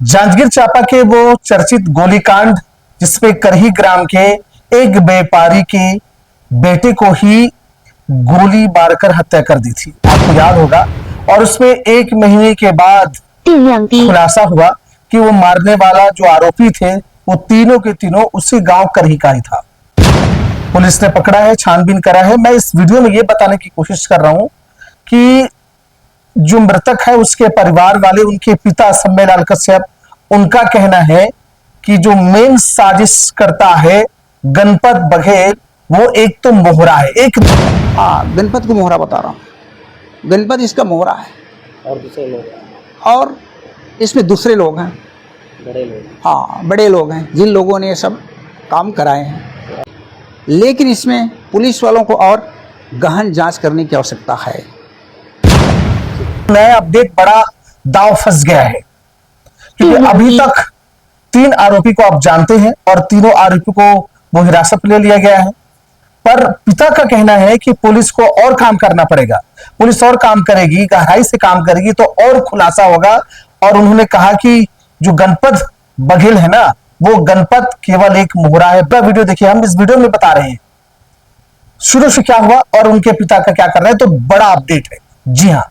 जांजगीर चांपा के वो चर्चित गोलीकांड जिसमें करही ग्राम के एक व्यापारी के बेटे को ही गोली मारकर हत्या कर दी थी, आपको याद होगा। और उसमें 1 महीने के बाद खुलासा हुआ कि वो मारने वाला जो आरोपी थे वो तीनों के तीनों उसी गांव करही का ही था। पुलिस ने पकड़ा है, छानबीन करा है। मैं इस वीडियो में ये बताने की कोशिश कर रहा हूं कि जो मृतक है उसके परिवार वाले, उनके पिता सम्मेलाल कश्यप, उनका कहना है कि जो मेन साजिश करता है गणपत बघेल, वो एक तो मोहरा है। एक हाँ, गणपत को मोहरा बता रहा हूँ। गणपत इसका मोहरा है और दूसरे लोग हैं, और इसमें दूसरे लोग हैं, बड़े लोग। हाँ बड़े लोग हैं जिन लोगों ने ये सब काम कराए हैं। लेकिन इसमें पुलिस वालों को और गहन जांच करने की आवश्यकता है। नया अपडेट, बड़ा दांव फंस गया है क्योंकि अभी तक 3 आरोपी को आप जानते हैं और तीनों आरोपी को वो हिरासत में ले लिया गया है। पर पिता का कहना है कि पुलिस को और काम करना पड़ेगा, पुलिस और काम करेगी, गहराई से काम करेगी तो और खुलासा होगा। और उन्होंने कहा कि जो गणपत बघेल है ना, वो गणपत केवल एक मोहरा है। पूरा वीडियो देखिए, हम इस वीडियो में बता रहे हैं शुरू से क्या हुआ और उनके पिता का क्या कर रहे हैं, तो बड़ा अपडेट है। जी हां,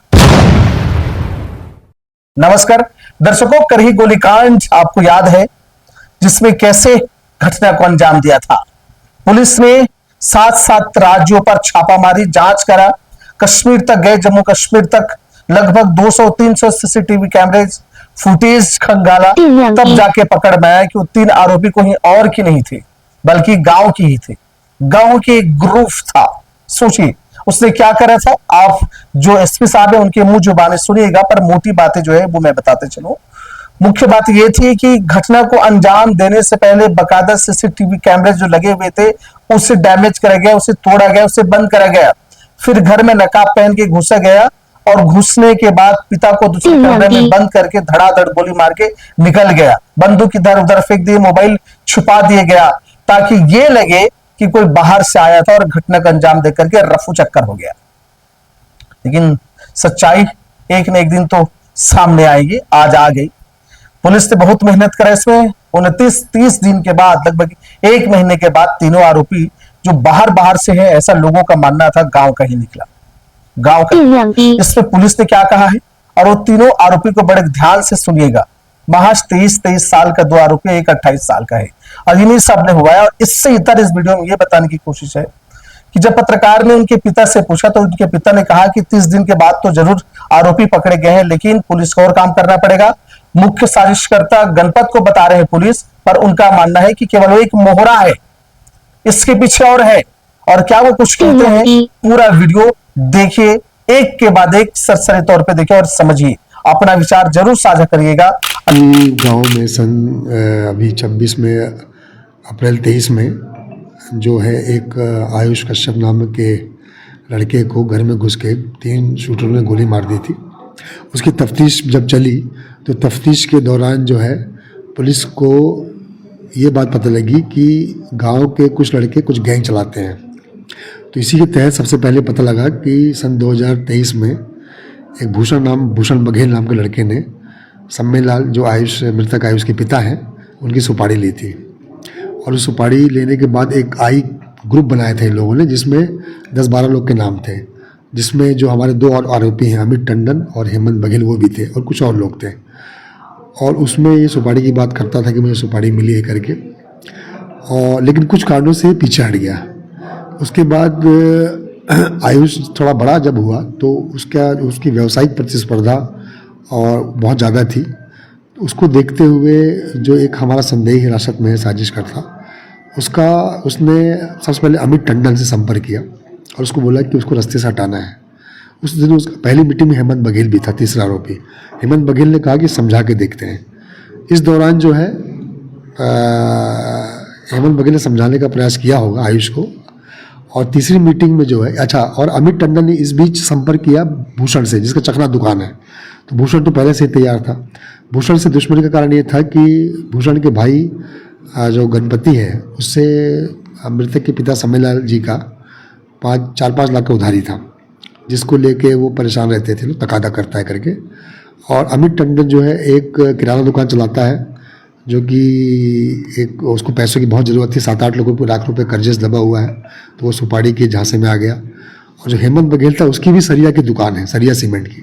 नमस्कार दर्शकों, करही गोलीकांड आपको याद है जिसमें कैसे घटना को अंजाम दिया था। पुलिस ने 7 राज्यों पर छापामारी, जांच करा, कश्मीर तक गए, जम्मू कश्मीर तक लगभग 200-300 सीसीटीवी कैमरेज फुटेज खंगाला, तब जाके पकड़ में आया कि वो 3 आरोपी कोई और की नहीं थे बल्कि गांव की ही थे। गांव के एक ग्रुप था। सोचिए उसने क्या करा था। आप जो एसपी साहब है उनके मुंह जुबानी सुनिएगा, पर मोटी बातें जो है वो मैं बताते चलूं। मुख्य बात यह थी कि घटना को अंजाम देने से पहले बकायदा सीसीटीवी कैमरे जो लगे हुए थे उसे डैमेज करा गया, उसे तोड़ा गया, उसे बंद करा गया। फिर घर में नकाब पहन के घुसा गया और घुसने के बाद पिता को दूसरे कमरे में बंद करके धड़ाधड़ गोली मार के निकल गया। बंदूक इधर उधर फेंक दी, मोबाइल छुपा दिया गया ताकि ये लगे कि कोई बाहर से आया था और घटना का अंजाम देकर के रफू चक्कर हो गया। लेकिन सच्चाई एक न एक दिन तो सामने आएगी, आज आ गई। पुलिस ने बहुत मेहनत करा इसमें। 29-30 दिन के बाद, लगभग 1 महीने के बाद तीनों आरोपी जो बाहर से हैं, ऐसा लोगों का मानना था, गांव का ही निकला, गांव का। इसमें पुलिस ने क्या कहा है और वो तीनों आरोपी को बड़े ध्यान से सुनिएगा। महज 23 साल का 2 आरोपी, एक 28 साल का है और इन्हीं सब ने हुआ है। और इससे इतर इस वीडियो में ये बताने की कोशिश है कि जब पत्रकार ने उनके पिता से पूछा तो उनके पिता ने कहा कि 30 दिन के बाद तो जरूर आरोपी पकड़े गए हैं, लेकिन पुलिस को और काम करना पड़ेगा। मुख्य साजिशकर्ता गणपत को बता रहे हैं पुलिस, पर उनका मानना है कि केवल एक मोहरा है, इसके पीछे और है। और क्या वो कुछ कहते हैं, पूरा वीडियो देखिए, एक के बाद एक सरसरी तौर पे देखिए और समझिए, अपना विचार जरूर साझा करिएगा। गांव में अभी 26 में अप्रैल 23 में जो है एक आयुष कश्यप नाम के लड़के को घर में घुस के 3 शूटरों ने गोली मार दी थी। उसकी तफ्तीश जब चली तो तफ्तीश के दौरान जो है पुलिस को ये बात पता लगी कि गांव के कुछ लड़के कुछ गैंग चलाते हैं। तो इसी के तहत सबसे पहले पता लगा कि सन 2023 में एक भूषण बघेल नाम के लड़के ने सम्मेलाल, जो मृतक आयुष के पिता हैं, उनकी सुपारी ली थी। और उस सुपारी लेने के बाद एक ग्रुप बनाए थे इन लोगों ने, जिसमें 10-12 लोग के नाम थे, जिसमें जो हमारे 2 और आरोपी हैं, अमित टंडन और हेमंत बघेल, वो भी थे और कुछ और लोग थे। और उसमें ये सुपारी की बात करता था कि मुझे सुपारी मिली है करके, और लेकिन कुछ कारणों से पीछे हट गया। उसके बाद आयुष थोड़ा बड़ा जब हुआ तो उसकी व्यावसायिक प्रतिस्पर्धा और बहुत ज़्यादा थी। उसको देखते हुए जो एक हमारा संदेही हिरासत में है साजिशकर्ता, उसने सबसे पहले अमित टंडन से संपर्क किया और उसको बोला कि उसको रास्ते से हटाना है। उस दिन उसका पहली मीटिंग में हेमंत बघेल भी था, तीसरा आरोपी। हेमंत बघेल ने कहा कि समझा के देखते हैं। इस दौरान जो है हेमंत बघेल ने समझाने का प्रयास किया होगा आयुष को। और तीसरी मीटिंग में जो है और अमित टंडन ने इस बीच संपर्क किया भूषण से, जिसका चखना दुकान है। तो भूषण तो पहले से ही तैयार था। भूषण से दुश्मनी का कारण ये था कि भूषण के भाई जो गणपति है, उससे मृतक के पिता सम्मेलाल जी का 4-5 लाख का उधारी था, जिसको लेके वो परेशान रहते थे, तकादा करता है करके। और अमित टंडन जो है एक किराना दुकान चलाता है, जो कि एक उसको पैसों की बहुत ज़रूरत थी, 7-8 लाख रुपए कर्जे से दबा हुआ है, तो वो सुपारी के झांसे में आ गया। और जो हेमंत बघेल था उसकी भी सरिया की दुकान है, सरिया सीमेंट की,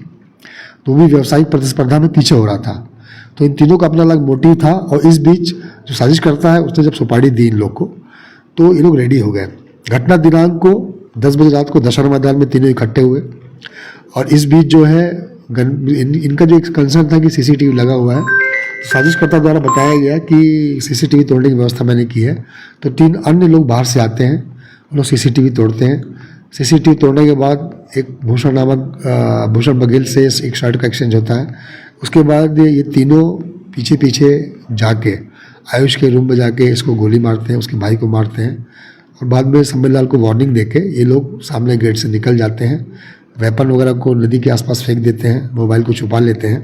तो वो भी व्यावसायिक प्रतिस्पर्धा में पीछे हो रहा था। तो इन तीनों का अपना अलग मोटिव था। और इस बीच जो साजिश करता है उसने जब सुपारी दी इन लोग को, तो ये लोग रेडी हो गए। घटना दिनांक को 10 बजे रात को दशहरा मैदान में तीनों इकट्ठे हुए। और इस बीच जो है इनका जो एक कंसर्न था कि सीसीटीवी लगा हुआ है, साजिशकर्ता द्वारा बताया गया कि सीसीटीवी तोड़ने की व्यवस्था मैंने की है। तो 3 अन्य लोग बाहर से आते हैं, वो लोग सीसीटीवी तोड़ते हैं। सीसीटीवी तोड़ने के बाद एक भूषण बघेल से एक शर्ट का एक्सचेंज होता है। उसके बाद ये तीनों पीछे पीछे जाके आयुष के रूम में जाके इसको गोली मारते हैं, उसके भाई को मारते हैं। और बाद में सम्मेललाल को वार्निंग देके ये लोग सामने गेट से निकल जाते हैं, वेपन वगैरह को नदी के आसपास फेंक देते हैं, मोबाइल को छुपा लेते हैं।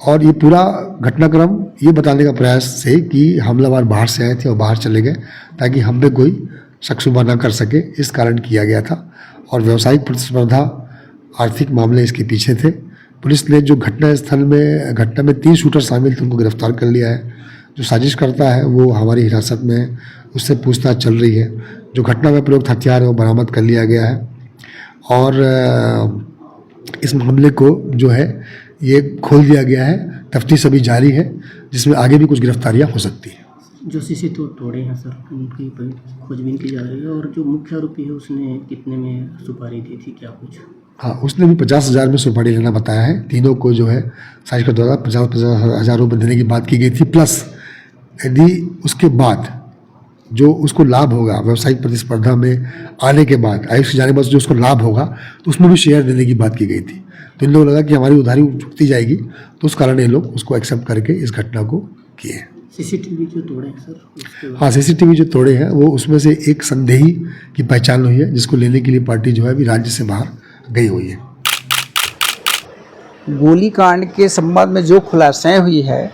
और ये पूरा घटनाक्रम ये बताने का प्रयास से कि हमलावर बाहर से आए थे और बाहर चले गए, ताकि हम पे कोई शक-शुबा ना कर सके, इस कारण किया गया था। और व्यावसायिक प्रतिस्पर्धा, आर्थिक मामले इसके पीछे थे। पुलिस ने जो घटना में 3 शूटर शामिल थे, उनको गिरफ्तार कर लिया है। जो साजिश करता है वो हमारी हिरासत में है, उससे पूछताछ चल रही है। जो घटना में प्रयुक्त हथियार है वो बरामद कर लिया गया है। और इस मामले को जो है ये खोल दिया गया है, तफ्तीश अभी जारी है, जिसमें आगे भी कुछ गिरफ्तारियां हो सकती हैं। जो सीसीटीवी तोड़े हैं सर, उनकी खोजबीन की जा रही है। और जो मुख्य आरोपी है उसने कितने में सुपारी दी थी, क्या कुछ? हाँ, उसने भी 50,000 में सुपारी लेना बताया है। तीनों को जो है साजिश के द्वारा 50,000 रुपये देने की बात की गई थी। प्लस यदि उसके बाद जो उसको लाभ होगा व्यावसायिक प्रतिस्पर्धा में आने के बाद, आयुष के जाने के बाद जो उसको लाभ होगा, तो उसमें भी शेयर देने की बात की गई थी। तो इन लोगों को लगा कि हमारी उधारी चुकती जाएगी, तो उस कारण ये लोग उसको एक्सेप्ट करके इस घटना को किए। सीसीटीवी जो तोड़े हैं सर, हाँ, सीसीटीवी जो तोड़े हैं वो उसमें से एक संदेही की पहचान हुई है, जिसको लेने के लिए पार्टी जो है अभी राज्य से बाहर गई हुई है। गोलीकांड के संबंध में जो खुलासाएं हुई है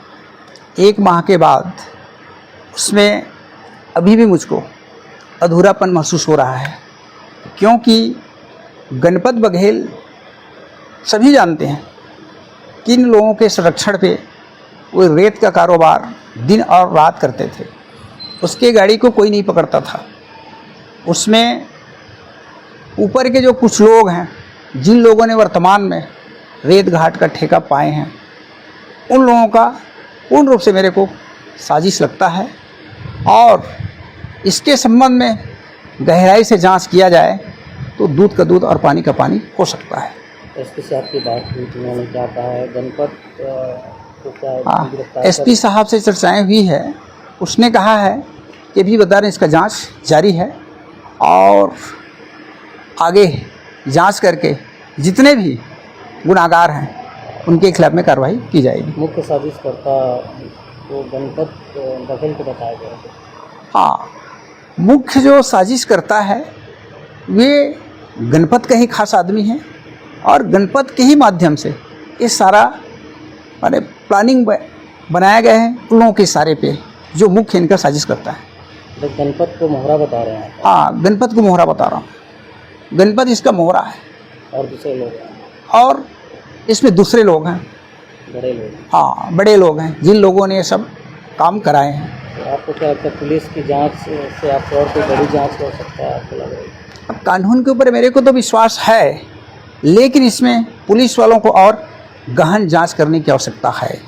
1 माह के बाद, उसमें अभी भी मुझको अधूरापन महसूस हो रहा है। क्योंकि गणपत बघेल सभी जानते हैं कि इन लोगों के संरक्षण पे वो रेत का कारोबार दिन और रात करते थे। उसके गाड़ी को कोई नहीं पकड़ता था। उसमें ऊपर के जो कुछ लोग हैं, जिन लोगों ने वर्तमान में रेत घाट का ठेका पाए हैं, उन लोगों का पूर्ण रूप से मेरे को साजिश लगता है। और इसके संबंध में गहराई से जांच किया जाए तो दूध का दूध और पानी का पानी हो सकता है। एसपी साहब की बात हुई, उन्होंने क्या कहा है? गणपत को क्या गिरफ्तार? एसपी साहब से चर्चाएं हुई है। उसने कहा है कि अभी बता रहे इसका जांच जारी है और आगे जांच करके जितने भी गुनाहगार हैं उनके खिलाफ में कार्रवाई की जाएगी। मुख्य साजिश करता वो गणपत बघेल को बताया गया है। हाँ, मुख्य जो साजिश करता है वे गणपत का ही खास आदमी है और गणपत के ही माध्यम से ये सारा माने प्लानिंग बनाया गया है उन लोगों के इशारे पे, जो मुख्य इनका साजिश करता है। तो गणपत को मोहरा बता रहे हैं? हाँ, गणपत को मोहरा बता रहा हूँ। गणपत इसका मोहरा है। और दूसरे लोग हैं? और इसमें दूसरे लोग हैं, बड़े लोग? हाँ, बड़े लोग हैं, जिन लोगों ने ये सब काम कराए हैं। तो आपको क्या लगता है पुलिस की जांच से आपको और कोई बड़ी जांच हो सकता है, आपको लग रहा है? अब कानून के ऊपर मेरे को तो विश्वास है, लेकिन इसमें पुलिस वालों को और गहन जांच करने की आवश्यकता है।